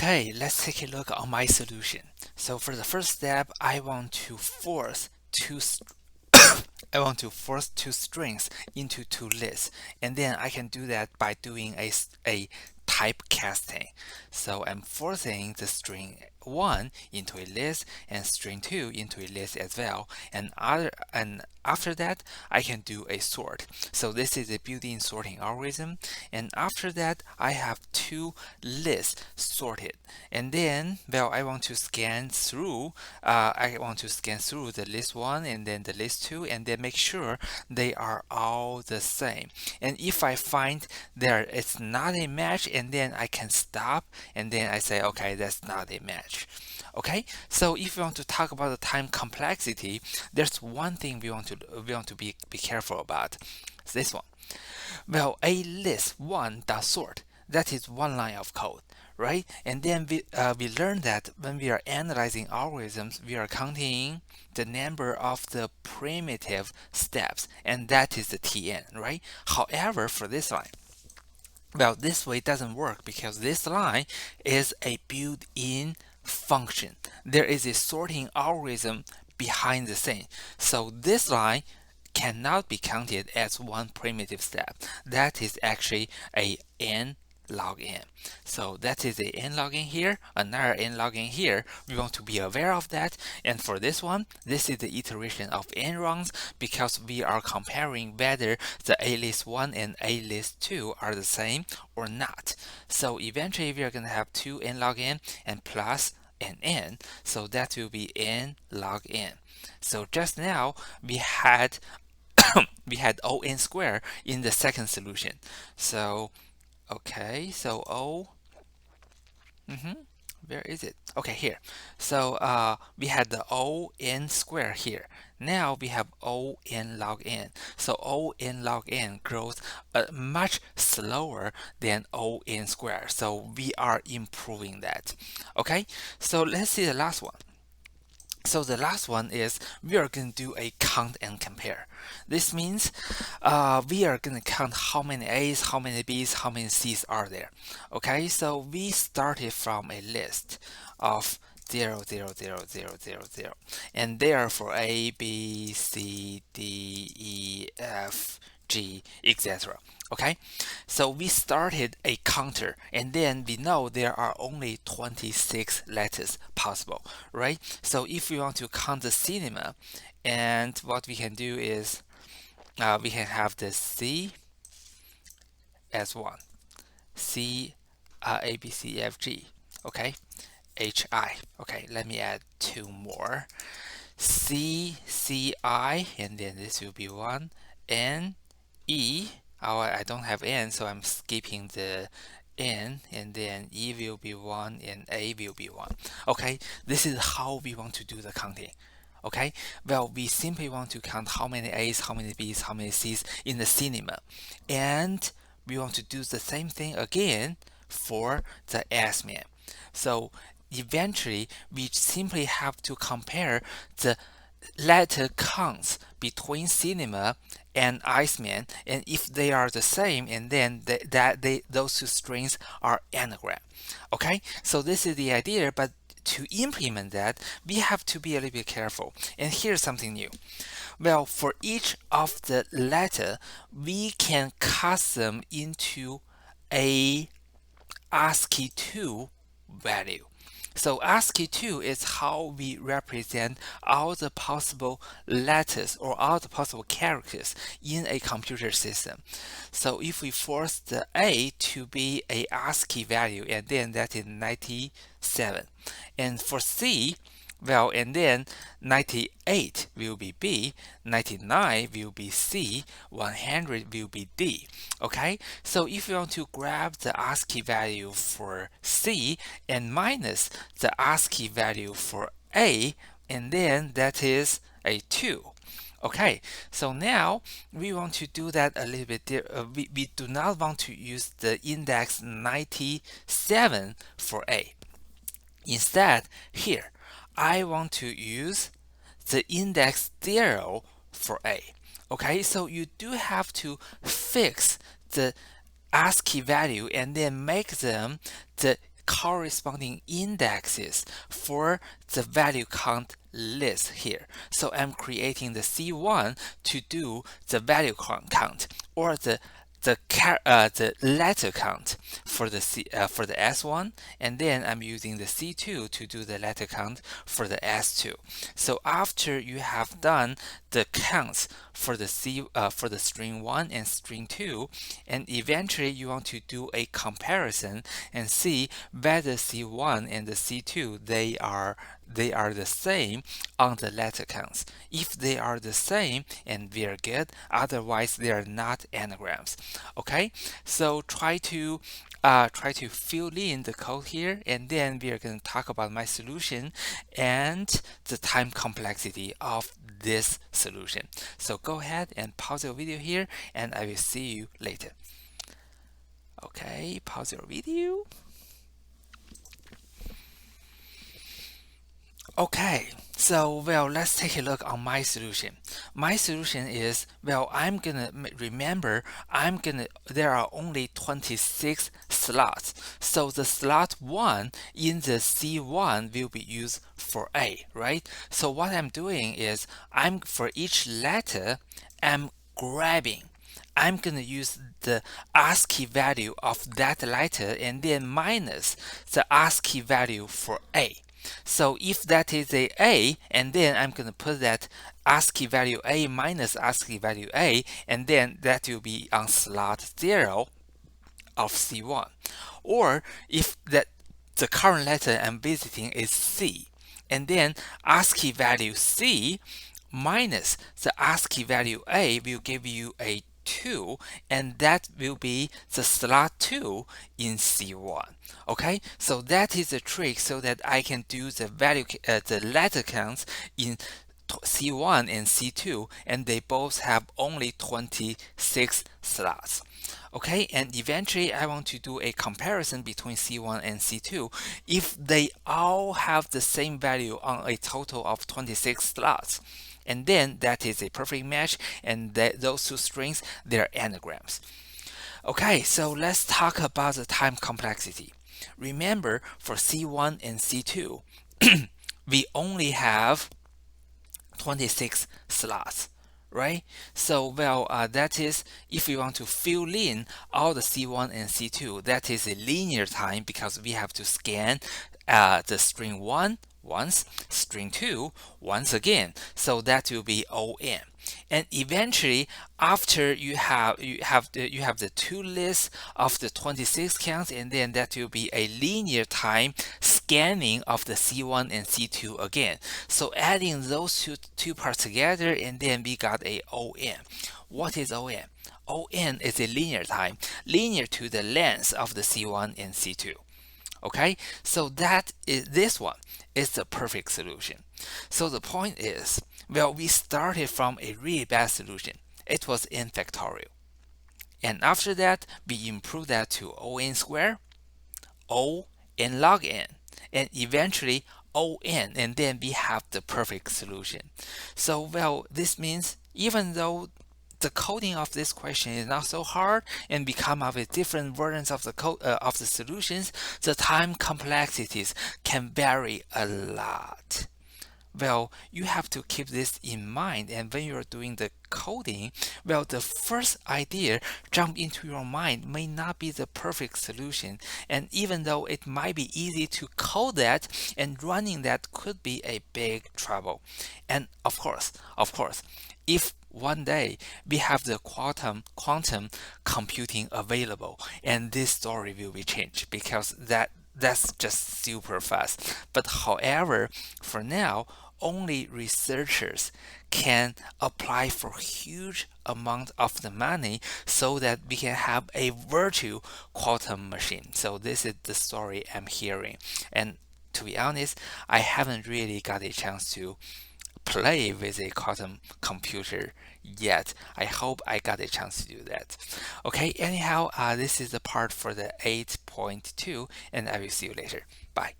Okay, let's take a look on my solution. So for the first step, I want to force I want to force two strings into two lists, and then I can do that by doing a typecasting. So I'm forcing the string 1 into a list and string 2 into a list as well, and after that I can do a sort. So this is a built-in sorting algorithm, and after that I have two lists sorted, and then I want to scan through the list 1 and then the list 2, and then make sure they are all the same. And if I find there it's not a match, and then I can stop, and then I say, okay, that's not a match. Okay, so if you want to talk about the time complexity, there's one thing we want to be careful about. It's this one. Well, a list 1 dot sort, that is one line of code, right? And then we learned that when we are analyzing algorithms, we are counting the number of the primitive steps, and that is the Tn, right? However, for this line, well, this way doesn't work because this line is a built-in function. There is a sorting algorithm behind the scene. So this line cannot be counted as one primitive step. That is actually a n log n. So that is a n log n here, another n log n here. We want to be aware of that. And for this one, this is the iteration of n rounds because we are comparing whether the a list 1 and a list 2 are the same or not. So eventually we are going to have 2 n log n and plus an n. So that will be n log n. So just now we had we had O n squared in the second solution. So okay, so where is it? Okay, here. So we had the O n squared here. Now we have O n log n. So O n log n grows much slower than O n squared. So we are improving that. Okay, so let's see the last one. So the last one is we are going to do a count and compare. This means we are going to count how many A's, how many B's, how many C's are there. Okay, so we started from a list of 0, 0, 0, 0, 0, 0. And they are for A, B, C, D, E, F, G, etc. Okay, so we started a counter, and then we know there are only 26 letters possible, right? So if we want to count the cinema, and what we can do is we can have the C as 1, C, A, B, C, F, G, okay, H, I. Okay, let me add 2 more. C, C, I, and then this will be 1, N, E. Oh, I don't have N, so I'm skipping the N, and then E will be 1 and A will be 1. Okay, this is how we want to do the counting. Okay, well, we simply want to count how many A's, how many B's, how many C's in the cinema. And we want to do the same thing again for the S-man. So eventually, we simply have to compare the letter counts between cinema and Iceman, and if they are the same, and then those two strings are anagram. Okay, so this is the idea, but to implement that, we have to be a little bit careful. And here's something new. Well, for each of the letter, we can custom into a ASCII2 value. So ASCII2 is how we represent all the possible letters or all the possible characters in a computer system. So if we force the A to be a ASCII value, and then that is 97. And for C, well, and then 98 will be B, 99 will be C, 100 will be D. Okay, so if you want to grab the ASCII value for C and minus the ASCII value for A, and then that is a 2. Okay, so now we want to do that a little bit. We do not want to use the index 97 for A. Instead, here, I want to use the index 0 for A. Okay, so you do have to fix the ASCII value and then make them the corresponding indexes for the value count list here. So I'm creating the C1 to do the value count, or the letter count for the S1, and then I'm using the C2 to do the letter count for the S2. So after you have done the counts for the for the string 1 and string 2, and eventually you want to do a comparison and see whether C1 and the C2 they are the same on the letter counts. If they are the same, and we are good, otherwise they are not anagrams. Okay, so try to fill in the code here, and then we are going to talk about my solution and the time complexity of this solution. So go ahead and pause your video here, and I will see you later. Okay, pause your video. Okay, so let's take a look on my solution. My solution is, there are only 26 slots. So the slot 1 in the C1 will be used for A, right? So what I'm doing is, for each letter, I'm going to use the ASCII value of that letter and then minus the ASCII value for A. So if that is a, and then I'm going to put that ASCII value A minus ASCII value A, and then that will be on slot 0 of C1. Or if the current letter I'm visiting is C, and then ASCII value C minus the ASCII value A will give you a 2, and that will be the slot 2 in C1. Okay, so that is the trick, so that I can do the the letter counts in C1 and C2, and they both have only 26 slots. Okay, and eventually I want to do a comparison between C1 and C2. If they all have the same value on a total of 26 slots, and then that is a perfect match, and those two strings, they're anagrams. Okay, so let's talk about the time complexity. Remember, for C1 and C2, we only have 26 slots, right? So that is, if we want to fill in all the C1 and C2, that is a linear time, because we have to scan the string 1 once, string 2 once again. So that will be ON. And eventually, after you have the two lists of the 26 counts, and then that will be a linear time scanning of the C1 and C2 again. So adding those two parts together, and then we got a ON. What is ON? ON is a linear time, linear to the length of the C1 and C2. Okay, so this one is the perfect solution. So the point is, we started from a really bad solution. It was n factorial. And after that, we improved that to ON squared, O n log n, and eventually ON, and then we have the perfect solution. So this means, even though the coding of this question is not so hard, and we come up with different versions of the code of the solutions, the time complexities can vary a lot. You have to keep this in mind, and when you're doing the coding, the first idea jump into your mind may not be the perfect solution, and even though it might be easy to code that, and running that could be a big trouble. And of course, if one day we have the quantum computing available, and this story will be changed, because that's just super fast. But however, for now, only researchers can apply for huge amount of the money, so that we can have a virtual quantum machine. So this is the story I'm hearing, and to be honest, I haven't really got a chance to play with a quantum computer yet. I hope I got a chance to do that. Okay, anyhow, this is the part for the 8.2, and I will see you later. Bye.